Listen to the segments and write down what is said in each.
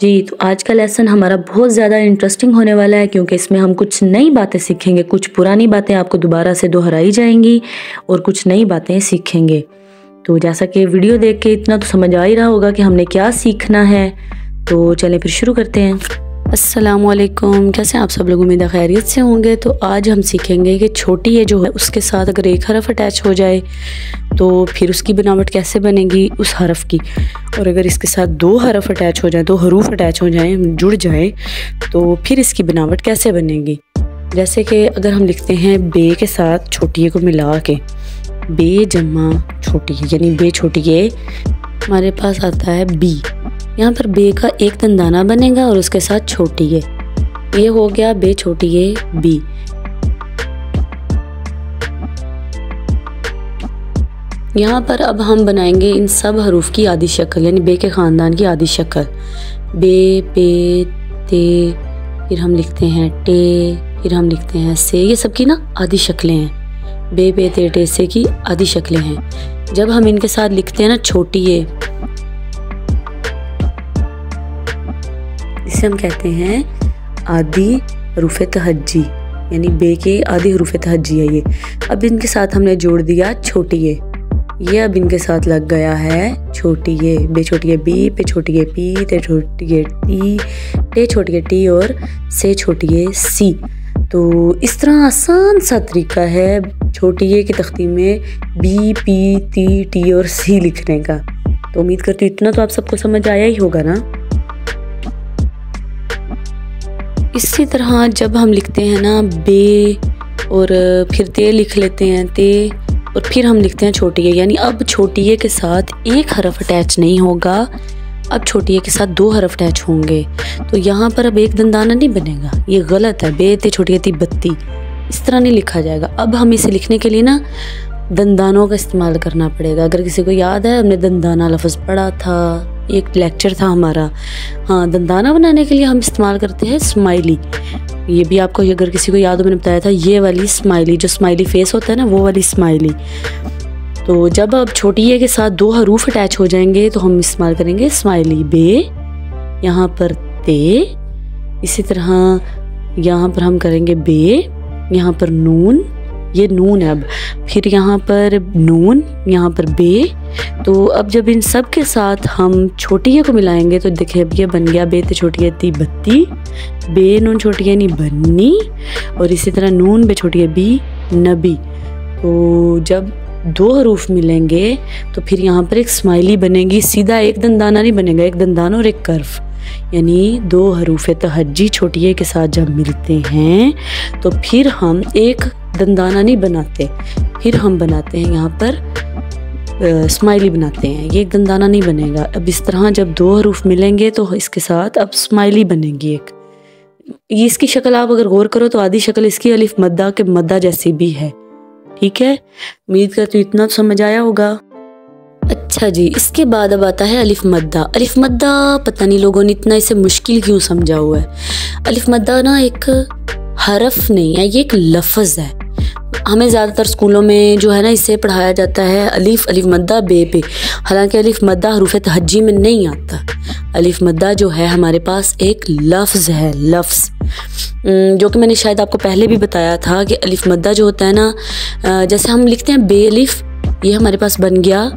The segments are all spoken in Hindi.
जी, तो आज का लेसन हमारा बहुत ज़्यादा इंटरेस्टिंग होने वाला है क्योंकि इसमें हम कुछ नई बातें सीखेंगे, कुछ पुरानी बातें आपको दोबारा से दोहराई जाएंगी और कुछ नई बातें सीखेंगे। तो जैसा कि वीडियो देख के इतना तो समझ आ ही रहा होगा कि हमने क्या सीखना है, तो चलें फिर शुरू करते हैं। अस्सलामुअलैकुम, कैसे आप सब लोग? उम्मीद है खैरियत से होंगे। तो आज हम सीखेंगे कि छोटी ए जो है उसके साथ अगर एक हरफ अटैच हो जाए तो फिर उसकी बनावट कैसे बनेगी उस हरफ की, और अगर इसके साथ दो हरफ अटैच हो जाए, दो हरूफ अटैच हो जाएं, जुड़ जाए, तो फिर इसकी बनावट कैसे बनेगी। जैसे कि अगर हम लिखते हैं बे के साथ छोटी ए को मिला के, बे जमा छोटी ए यानी बे छोटी ए, हमारे पास आता है बी। यहाँ पर बे का एक दंदाना बनेगा और उसके साथ छोटी ए, ये हो गया बे छोटी ए बी। यहाँ पर अब हम बनाएंगे इन सब हरूफ की आधी शक्ल, यानी बे के ख़ानदान की आधी शक्ल। बे, पे, ते, फिर हम लिखते हैं टे, फिर हम लिखते हैं से, ये सब की ना आधी शक्लें हैं। बे, पे, ते, टे, से की आधी शक्लें हैं। जब हम इनके साथ लिखते हैं ना छोटी ए, इसे हम कहते हैं आधी हरूफ तहज्जी, यानी बे की आधी हरूफ तहज्जी है ये। अब इनके साथ हमने जोड़ दिया छोटी ए, ये अब इनके साथ लग गया है छोटी ए। बे छोटी ए बी, पे छोटी ए पी, ते छोटी ए टी, टे छोटी ए टी और से छोटी ए सी। तो इस तरह आसान सा तरीका है छोटी ए की तख्ती में बी, पी, ती, टी और सी लिखने का। तो उम्मीद करती हूँ इतना तो आप सबको समझ आया ही होगा ना। इसी तरह जब हम लिखते हैं ना बे और फिर ते लिख लेते हैं, ते और फिर हम लिखते हैं छोटी ए, यानी अब छोटी ए के साथ एक हरफ अटैच नहीं होगा, अब छोटी ए के साथ दो हरफ अटैच होंगे। तो यहाँ पर अब एक दंदाना नहीं बनेगा, ये गलत है। बे ते छोटी ए ती बत्ती, इस तरह नहीं लिखा जाएगा। अब हम इसे लिखने के लिए ना दंदानों का इस्तेमाल करना पड़ेगा। अगर किसी को याद है, हमने दंदाना लफ्ज़ पढ़ा था, एक लेक्चर था हमारा। हाँ, दंदाना बनाने के लिए हम इस्तेमाल करते हैं स्माइली। ये भी आपको अगर किसी को याद हो, मैंने बताया था, ये वाली स्माइली, जो स्माइली फेस होता है ना, वो वाली स्माइली। तो जब अब छोटी ए के साथ दो हरूफ अटैच हो जाएंगे तो हम इस्तेमाल करेंगे स्माइली। बे, यहाँ पर ते, इसी तरह यहाँ पर हम करेंगे बे, यहाँ पर नून, ये नून है। अब फिर यहाँ पर नून, यहाँ पर बे। तो अब जब इन सब के साथ हम छोटी ए को मिलाएंगे तो देखिए अब ये बन गया बे ते छोटी ए ती बत्ती, बे नून छोटी ए नी बन्नी, और इसी तरह नून बे छोटी ए बी नबी। तो जब दो हरूफ मिलेंगे तो फिर यहाँ पर एक स्माइली बनेगी। सीधा एक दंदाना नहीं बनेगा, एक दंदाना और एक कर्व, यानी दो हरूफ तहज्जी छोटी ए के साथ जब मिलते हैं तो फिर हम एक दंदाना नहीं बनाते, फिर हम बनाते हैं यहाँ पर स्माइली बनाते हैं। ये एक दंदाना नहीं बनेगा। अब इस तरह जब दो हरूफ मिलेंगे तो इसके साथ अब स्माइली बनेगी एक। ये इसकी शक्ल आप अगर गौर करो तो आधी शक्ल इसकी अलिफ मद्दा के मद्दा जैसी भी है। ठीक है, उम्मीद करती हूँ इतना तो समझ आया होगा। अच्छा जी, इसके बाद अब आता है अलिफ मद्दा। अलिफ मद्दा पता नहीं लोगों ने इतना इसे मुश्किल क्यों समझा हुआ है। अलिफ मद्दा ना एक हरफ नहीं है, ये एक लफ्ज़ है। हमें ज़्यादातर स्कूलों में जो है ना इसे पढ़ाया जाता है अलिफ मद्दा बे पे, हालांकि अलिफ मद्दा हरूफ तहज्जी में नहीं आता। अलिफ मद्दा जो है हमारे पास एक लफ्ज़ है, लफ्ज़, जो कि मैंने शायद आपको पहले भी बताया था कि अलिफ मद्दा जो होता है ना, जैसे हम लिखते हैं बे अलिफ, ये हमारे पास बन गया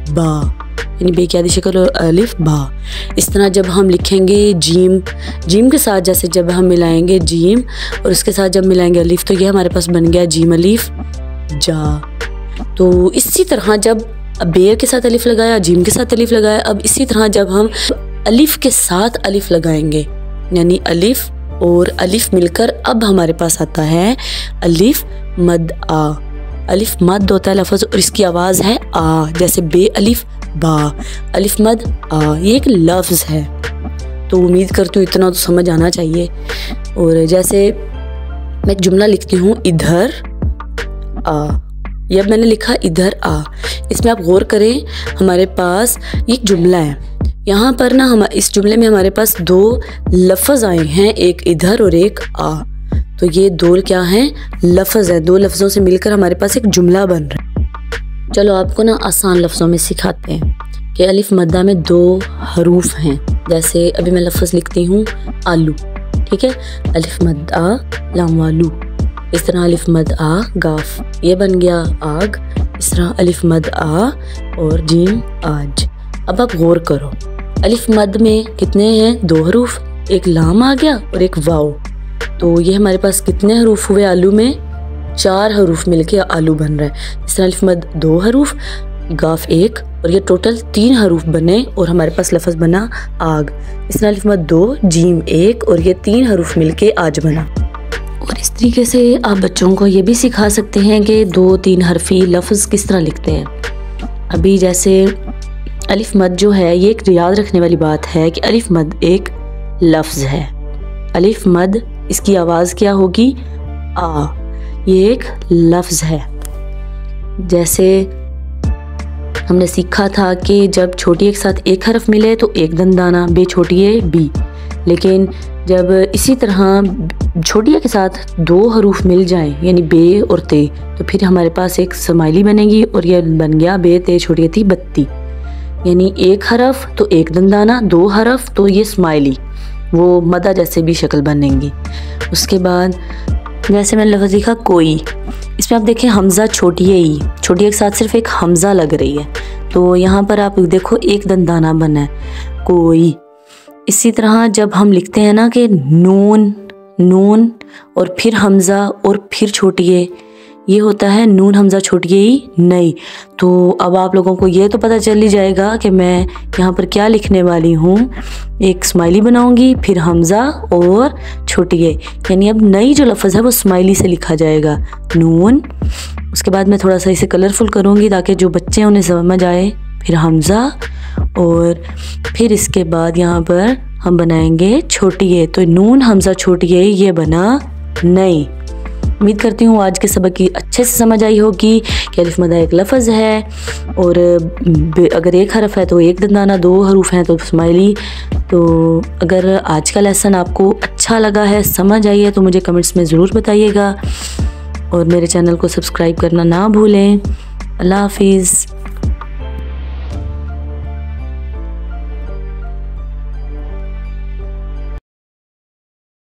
बा, यानी बे की आधी शक्ल और अलिफ बा। इस तरह जब हम लिखेंगे जीम, जीम के साथ जैसे जब हम मिलाएंगे जीम और उसके साथ जब मिलाएंगे अलिफ, तो ये हमारे पास बन गया जीम अलिफ जा। तो इसी तरह जब बे के साथ अलिफ लगाया, जीम के साथ अलिफ लगाया, अब इसी तरह जब हम अलिफ के साथ अलिफ लगाएंगे, यानी अलिफ और अलिफ मिलकर अब हमारे पास आता है अलिफ मद आ। अलिफ मद होता है लफ्ज़ और इसकी आवाज़ है आ, जैसे बे अलिफ बा, अलिफ मद आ, ये एक लफ्ज़ है। तो उम्मीद करती हूँ इतना तो समझ आना चाहिए। और जैसे मैं एक जुमला लिखती हूँ इधर आ, ये अब मैंने लिखा इधर आ, इसमें आप गौर करें हमारे पास एक जुमला है। यहाँ पर ना हम इस जुमले में हमारे पास दो लफ्ज़ आए हैं, एक इधर और एक आ। तो ये दो क्या हैं, लफ्ज़ है। दो लफ्ज़ों से मिलकर हमारे पास एक जुमला बन रहा है। चलो आपको ना आसान लफ्ज़ों में सिखाते हैं कि अलिफ मद्दा में दो हरूफ हैं, जैसे अभी मैं लफ्ज़ लिखती हूँ आलू, ठीक है, अलिफ मद आ लाम वालू। इस तरह अलिफ मद आ गाफ, ये बन गया आग। इस तरह अलिफ मद आ और जीम आज। अब आप गौर करो, अलिफ मद में कितने हैं? 2 हरूफ, एक लाम आ गया और एक वाव। तो ये हमारे पास कितने हरूफ हुए आलू में? 4 हरूफ मिलके आलू बन रहा है। इस तरह अलिफ मद 2 हरूफ, गाफ 1 और ये टोटल 3 हरूफ बने और हमारे पास लफ्ज़ बना आग। इस तरह अलिफ मद 2 जीम 1 और ये 3 हरूफ मिलके आज बना। और इस तरीके से आप बच्चों को ये भी सिखा सकते हैं कि 2-3 हरफी लफ्ज़ किस तरह लिखते हैं। अभी जैसे अलिफ मद जो है, ये एक याद रखने वाली बात है कि अलिफ मद एक लफ्ज़ है। अलिफ मद इसकी आवाज़ क्या होगी? आ। ये एक लफ्ज़ है। जैसे हमने सीखा था कि जब छोटी ए के साथ एक हरफ मिले तो एक दंदाना, बे छोटी ए बी। लेकिन जब इसी तरह छोटी ए के साथ 2 हरूफ मिल जाएं, यानी बे और ते, तो फिर हमारे पास एक स्माइली बनेगी और यह बन गया बे ते छोटी ए थी बत्ती। यानी एक हरफ तो एक दंदाना, 2 हरफ तो ये स्माइली, वो मदा जैसे भी शक्ल बनेंगी। उसके बाद जैसे मैंने लफ्ज़ लिखा कोई, इसमें आप देखें हमज़ा छोटी ए के साथ सिर्फ एक हमज़ा लग रही है, तो यहाँ पर आप देखो एक दंदाना बना है कोई। इसी तरह जब हम लिखते हैं ना कि नून नून और फिर हमज़ा और फिर छोटी ए, ये होता है नून हमज़ा छोटी ए नहीं। तो अब आप लोगों को ये तो पता चल ही जाएगा कि मैं यहाँ पर क्या लिखने वाली हूँ। एक स्माइली बनाऊंगी, फिर हमज़ा और छोटी ए, यानी अब नई जो लफ्ज़ है वो स्माइली से लिखा जाएगा नून। उसके बाद मैं थोड़ा सा इसे कलरफुल करूँगी ताकि जो बच्चे हैं उन्हें समझ आए। फिर हमज़ा और फिर इसके बाद यहाँ पर हम बनाएंगे छोटी ए, तो नून हमज़ा छोटी ए ये बना नई। उम्मीद करती हूँ आज के सबक की अच्छे से समझ आई होगी कि अलिफ मद एक लफ्ज़ है और अगर एक हरफ है तो एक दंदाना, 2 हरूफ हैं तो स्माइली। तो अगर आज का लेसन आपको अच्छा लगा है, समझ आई है, तो मुझे कमेंट्स में ज़रूर बताइएगा और मेरे चैनल को सब्सक्राइब करना ना भूलें। अल्लाह हाफिज़।